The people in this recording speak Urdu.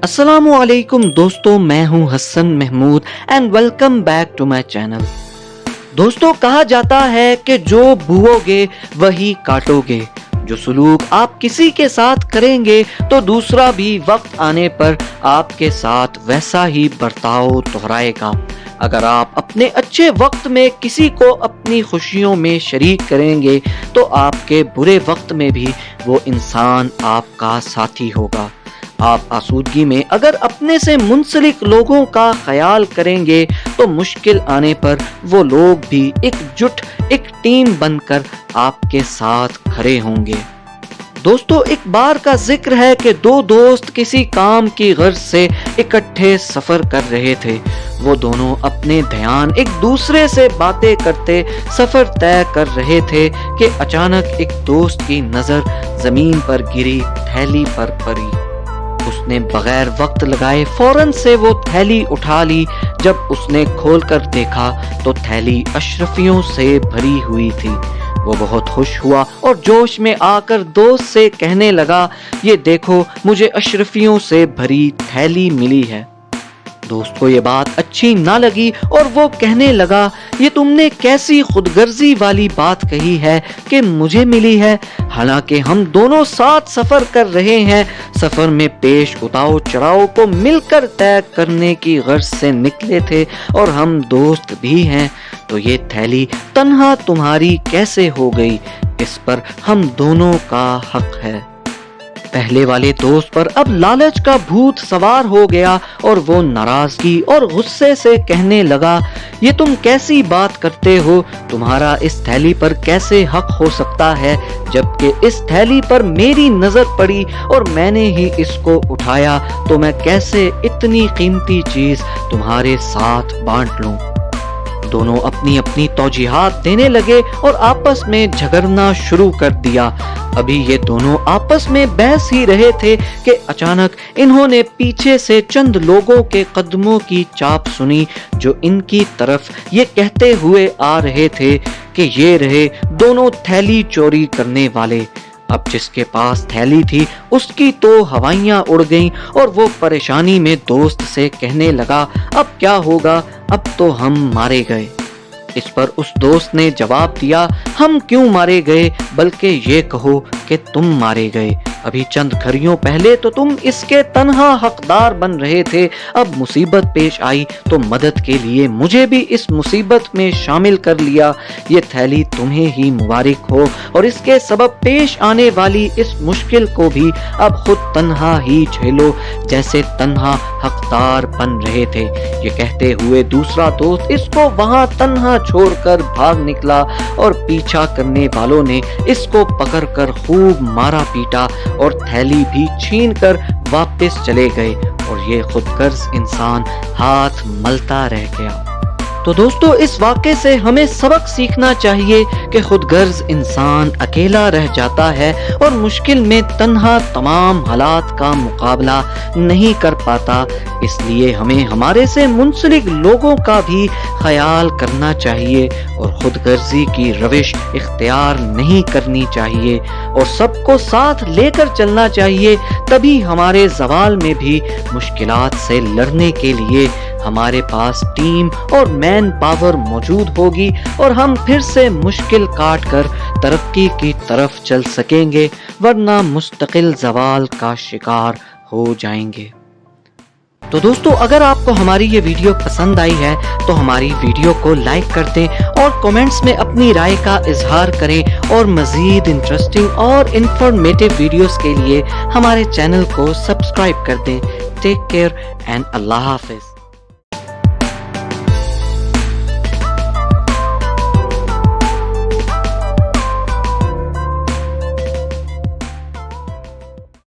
السلام علیکم دوستو، میں ہوں Hassan Mahmood and welcome back to my channel. دوستو، کہا جاتا ہے کہ جو بوؤ گے وہی کاٹو گے۔ جو سلوک آپ کسی کے ساتھ کریں گے تو دوسرا بھی وقت آنے پر آپ کے ساتھ ویسا ہی برتاؤ دہرائے گا۔ اگر آپ اپنے اچھے وقت میں کسی کو اپنی خوشیوں میں شریک کریں گے تو آپ کے برے وقت میں بھی وہ انسان آپ کا ساتھی ہوگا۔ آپ آسودگی میں اگر اپنے سے منسلک لوگوں کا خیال کریں گے تو مشکل آنے پر وہ لوگ بھی ایک جٹ ایک ٹیم بن کر آپ کے ساتھ کھڑے ہوں گے۔ دوستو، ایک بار کا ذکر ہے کہ دو دوست کسی کام کی غرض سے اکٹھے سفر کر رہے تھے۔ وہ دونوں اپنے دھیان ایک دوسرے سے باتیں کرتے سفر طے کر رہے تھے کہ اچانک ایک دوست کی نظر زمین پر گری تھیلی پر پڑی۔ اس نے بغیر وقت لگائے فوراً سے وہ تھیلی اٹھا لی۔ جب اس نے کھول کر دیکھا تو تھیلی اشرفیوں سے بھری ہوئی تھی۔ وہ بہت خوش ہوا اور جوش میں آ کر دوست سے کہنے لگا، یہ دیکھو، مجھے اشرفیوں سے بھری تھیلی ملی ہے۔ دوست کو یہ بات اچھی نہ لگی اور وہ کہنے لگا، یہ تم نے کیسی خود غرضی والی بات کہی ہے کہ مجھے ملی ہے، حالانکہ ہم دونوں ساتھ سفر کر رہے ہیں۔ سفر میں پیش اتاؤ چڑھاؤ کو مل کر طے کرنے کی غرض سے نکلے تھے اور ہم دوست بھی ہیں، تو یہ تھیلی تنہا تمہاری کیسے ہو گئی؟ اس پر ہم دونوں کا حق ہے۔ پہلے والے دوست پر اب لالچ کا بھوت سوار ہو گیا اور وہ ناراضگی اور غصے سے کہنے لگا، یہ تم کیسی بات کرتے ہو؟ تمہارا اس تھیلی پر کیسے حق ہو سکتا ہے، جبکہ اس تھیلی پر میری نظر پڑی اور میں نے ہی اس کو اٹھایا، تو میں کیسے اتنی قیمتی چیز تمہارے ساتھ بانٹ لوں؟ دونوں اپنی اپنی توجیحات دینے لگے اور آپس میں جھگڑنا شروع کر دیا۔ ابھی یہ دونوں آپس میں بحث ہی رہے تھے کہ اچانک انہوں نے پیچھے سے چند لوگوں کے قدموں کی چاپ سنی، جو ان کی طرف یہ کہتے ہوئے آ رہے تھے کہ یہ رہے دونوں تھیلی چوری کرنے والے۔ اب جس کے پاس تھیلی تھی اس کی تو ہوائیاں اڑ گئیں اور وہ پریشانی میں دوست سے کہنے لگا، اب کیا ہوگا؟ اب تو ہم مارے گئے۔ اس پر اس دوست نے جواب دیا، ہم کیوں مارے گئے، بلکہ یہ کہو کہ تم مارے گئے۔ ابھی چند گھڑیوں پہلے تو تم اس کے تنہا حقدار بن رہے تھے، اب مصیبت پیش آئی تو مدد کے لیے مجھے بھی اس مصیبت میں شامل کر لیا۔ یہ تھیلی تمہیں ہی مبارک ہو اور اس کے سبب پیش آنے والی اس مشکل کو بھی اب خود تنہا ہی جھیلو، جیسے تنہا حقدار بن رہے تھے۔ یہ کہتے ہوئے دوسرا دوست اس کو وہاں تنہا چھوڑ کر بھاگ نکلا اور پیچھا کرنے والوں نے اس کو پکڑ کر خوب مارا پیٹا اور تھیلی بھی چھین کر واپس چلے گئے اور یہ خود غرض انسان ہاتھ ملتا رہ گیا۔ تو دوستو، اس واقعے سے ہمیں سبق سیکھنا چاہیے کہ خود غرض انسان اکیلا رہ جاتا ہے اور مشکل میں تنہا تمام حالات کا مقابلہ نہیں کر پاتا۔ اس لیے ہمیں ہمارے سے منسلک لوگوں کا بھی خیال کرنا چاہیے اور خود غرضی کی روش اختیار نہیں کرنی چاہیے اور سب کو ساتھ لے کر چلنا چاہیے۔ تبھی ہمارے زوال میں بھی مشکلات سے لڑنے کے لیے ہمارے پاس ٹیم اور مین پاور موجود ہوگی اور ہم پھر سے مشکل کاٹ کر ترقی کی طرف چل سکیں گے، ورنہ مستقل زوال کا شکار ہو جائیں گے۔ تو دوستو، اگر آپ کو ہماری یہ ویڈیو پسند آئی ہے تو ہماری ویڈیو کو لائک کر دیں اور کومنٹس میں اپنی رائے کا اظہار کریں اور مزید انٹرسٹنگ اور انفارمیٹیو ویڈیوز کے لیے ہمارے چینل کو سبسکرائب کر دیں۔ ٹیک کیئر اینڈ اللہ حافظ۔